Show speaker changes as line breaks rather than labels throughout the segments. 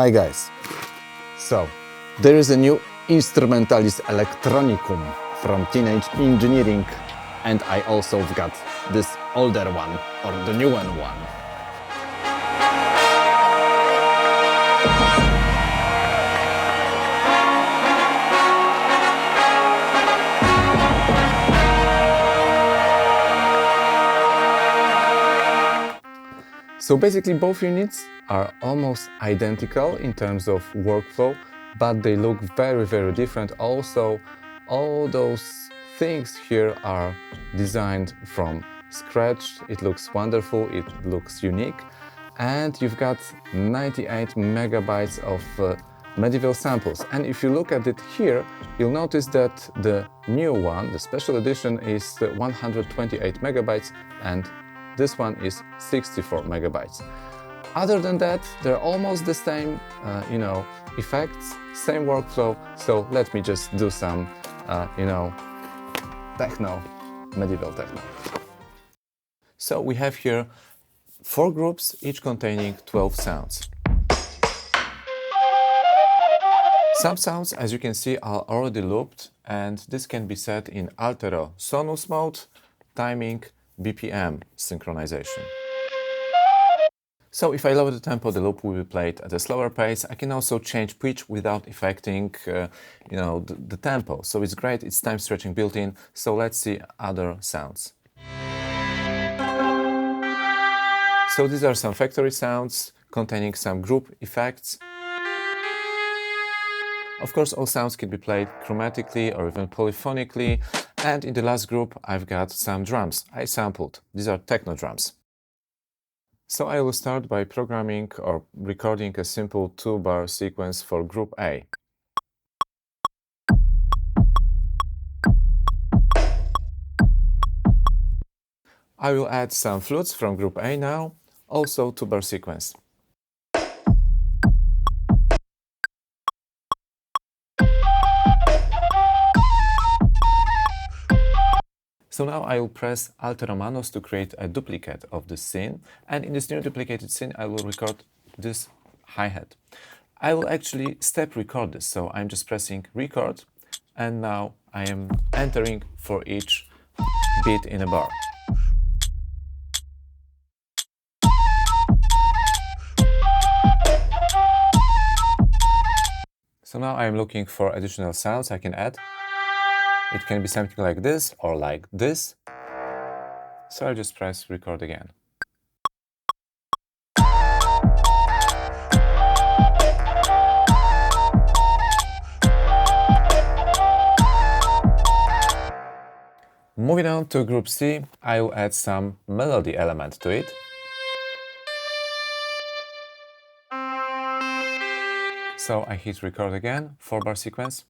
Hi guys. So, there is a new instrumentalis electronicum from Teenage Engineering, and I also got this older one, or the newer one. So basically both units are almost identical in terms of workflow, but they look very different. Also, all those things here are designed from scratch. It looks wonderful, it looks unique, and you've got 98 megabytes of medieval samples. And if you look at it here, you'll notice that the new one, the special edition, is 128 megabytes, and this one is 64 megabytes. Other than that, they're almost the same, effects, same workflow. So let me just do some, techno, medieval techno. So we have here 4 groups, each containing 12 sounds. Some sounds, as you can see, are already looped, and this can be set in altero sonus mode, timing, BPM synchronization. So if I lower the tempo, the loop will be played at a slower pace. I can also change pitch without affecting the tempo. So it's great, it's time stretching built in. So let's see other sounds. So these are some factory sounds containing some group effects. Of course, all sounds can be played chromatically or even polyphonically. And in the last group, I've got some drums I sampled. These are techno drums. So I will start by programming or recording a simple 2-bar sequence for group A. I will add some flutes from group A now, also 2-bar sequence. So now I will press Alt Romanus to create a duplicate of the scene, and in this new duplicated scene I will record this hi-hat. I will actually step record this, so I'm just pressing record, and now I am entering for each beat in a bar. So now I am looking for additional sounds I can add. It can be something like this or like this. So I just press record again. Moving on to group C, I will add some melody element to it. So I hit record again, 4-bar sequence.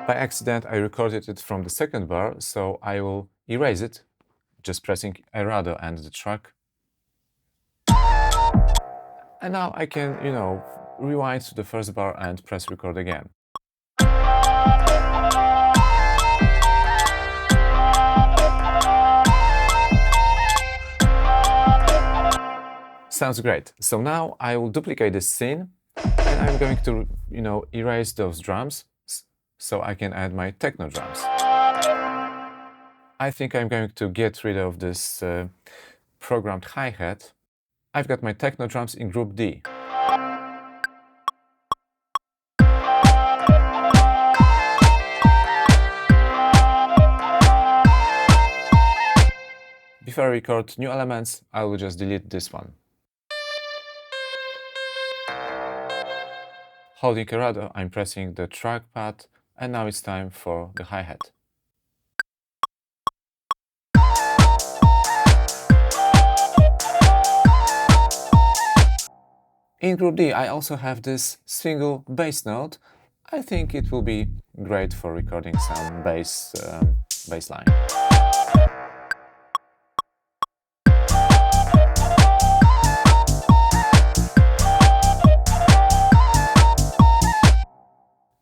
By accident, I recorded it from the second bar, so I will erase it, just pressing erase and the track. And now I can, rewind to the first bar and press record again. Sounds great. So now I will duplicate this scene, and I'm going to, erase those drums, so I can add my techno drums. I think I'm going to get rid of this programmed hi-hat. I've got my techno drums in group D. Before I record new elements, I will just delete this one. Holding erase, I'm pressing the trackpad, and now it's time for the hi-hat. In group D, I also have this single bass note. I think it will be great for recording some bass line.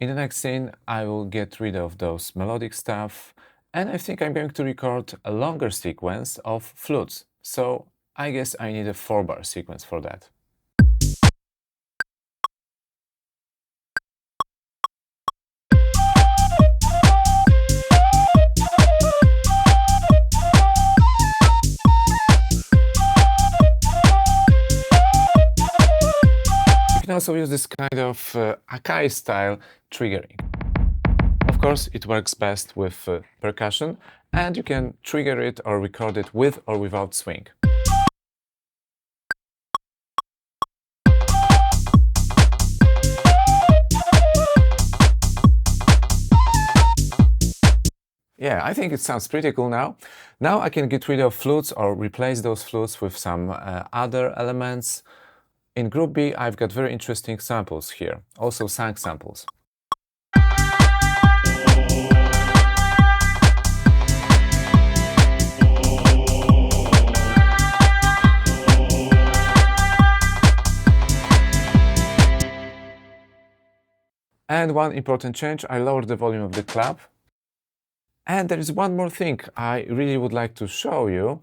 In the next scene, I will get rid of those melodic stuff, and I think I'm going to record a longer sequence of flutes. So I guess I need a 4-bar sequence for that. You can also use this kind of Akai style triggering. Of course, it works best with percussion, and you can trigger it or record it with or without swing. Yeah, I think it sounds pretty cool now. Now I can get rid of flutes or replace those flutes with some other elements. In Group B, I've got very interesting samples here, also sang samples. And one important change, I lowered the volume of the clap. And there is one more thing I really would like to show you.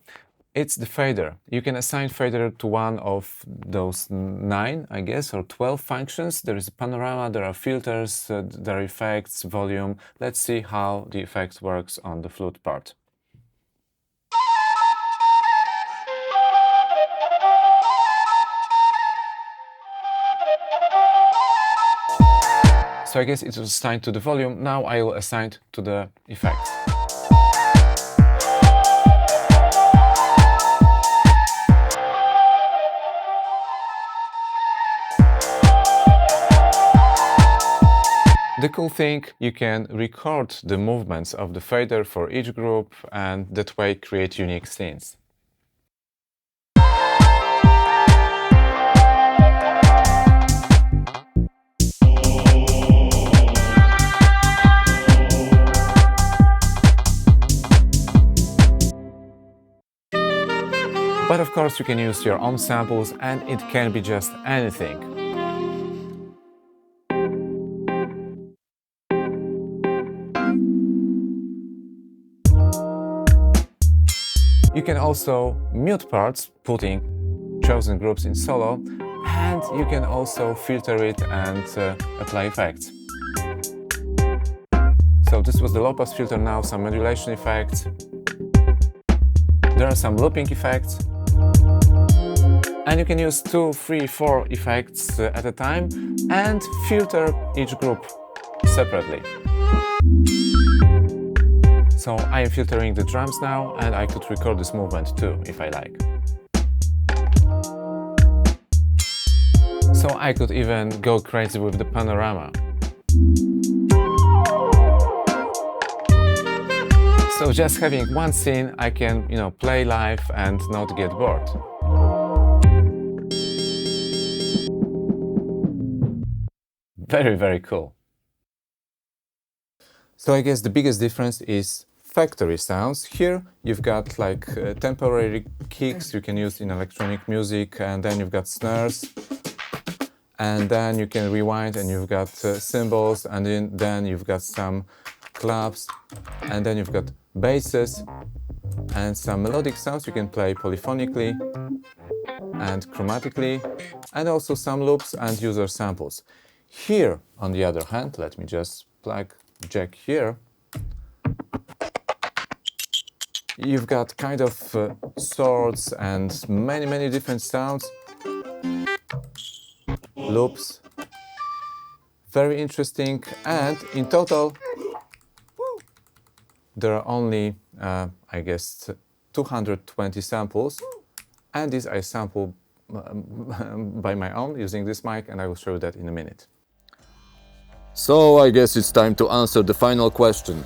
It's the fader. You can assign fader to one of those 9, I guess, or 12 functions. There is a panorama, there are filters, there are effects, volume. Let's see how the effect works on the flute part. So I guess it was assigned to the volume. Now I will assign it to the effects. The cool thing, you can record the movements of the fader for each group and that way create unique scenes. But of course you can use your own samples and it can be just anything. You can also mute parts, putting chosen groups in solo, and you can also filter it and apply effects. So this was the low pass filter, now some modulation effects. There are some looping effects. And you can use 2, 3, 4 effects at a time and filter each group separately. So I am filtering the drums now, and I could record this movement too, if I like. So I could even go crazy with the panorama. So just having one scene, I can, play live and not get bored. Very, very cool. So I guess the biggest difference is factory sounds. Here you've got like temporary kicks you can use in electronic music, and then you've got snares, and then you can rewind and you've got cymbals, and then you've got some claps, and then you've got basses and some melodic sounds you can play polyphonically and chromatically, and also some loops and user samples. Here, on the other hand, let me just plug jack here. You've got kind of swords and many different sounds, loops, very interesting, and in total there are only, I guess, 220 samples, and these I sample by my own using this mic, and I will show you that in a minute. So I guess it's time to answer the final question.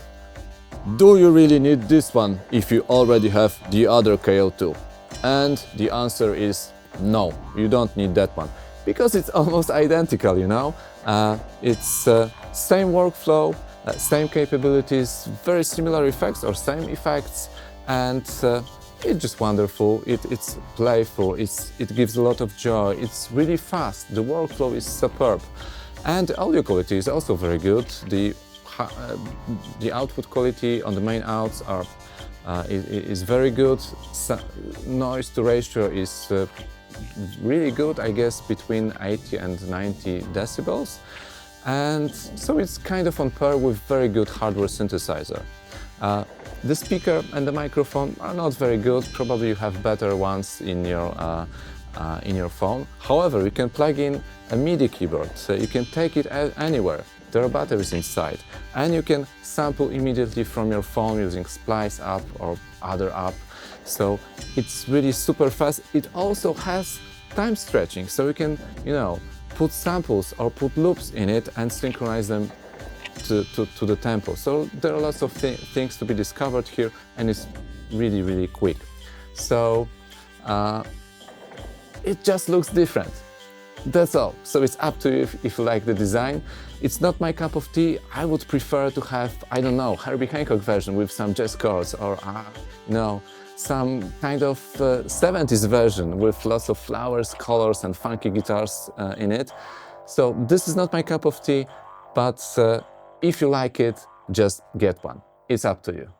Do you really need this one if you already have the other KO2? And the answer is no, you don't need that one, because it's almost identical, It's same workflow, same capabilities, very similar effects or same effects, and it's just wonderful. It's playful, it gives a lot of joy, it's really fast, the workflow is superb. And the audio quality is also very good. The output quality on the main outs is very good. Noise to ratio is really good, I guess between 80 and 90 decibels. And so it's kind of on par with very good hardware synthesizer. The speaker and the microphone are not very good. Probably you have better ones in your phone. However, you can plug in a MIDI keyboard, so you can take it anywhere. There are batteries inside, and you can sample immediately from your phone using Splice app or other app. So it's really super fast. It also has time stretching, so you can, put samples or put loops in it and synchronize them to the tempo. So there are lots of things to be discovered here, and it's really, really quick. So it just looks different. That's all. So it's up to you if you like the design. It's not my cup of tea. I would prefer to have, I don't know, Herbie Hancock version with some jazz chords, or some kind of 70s version with lots of flowers, colors and funky guitars in it. So this is not my cup of tea, but if you like it, just get one. It's up to you.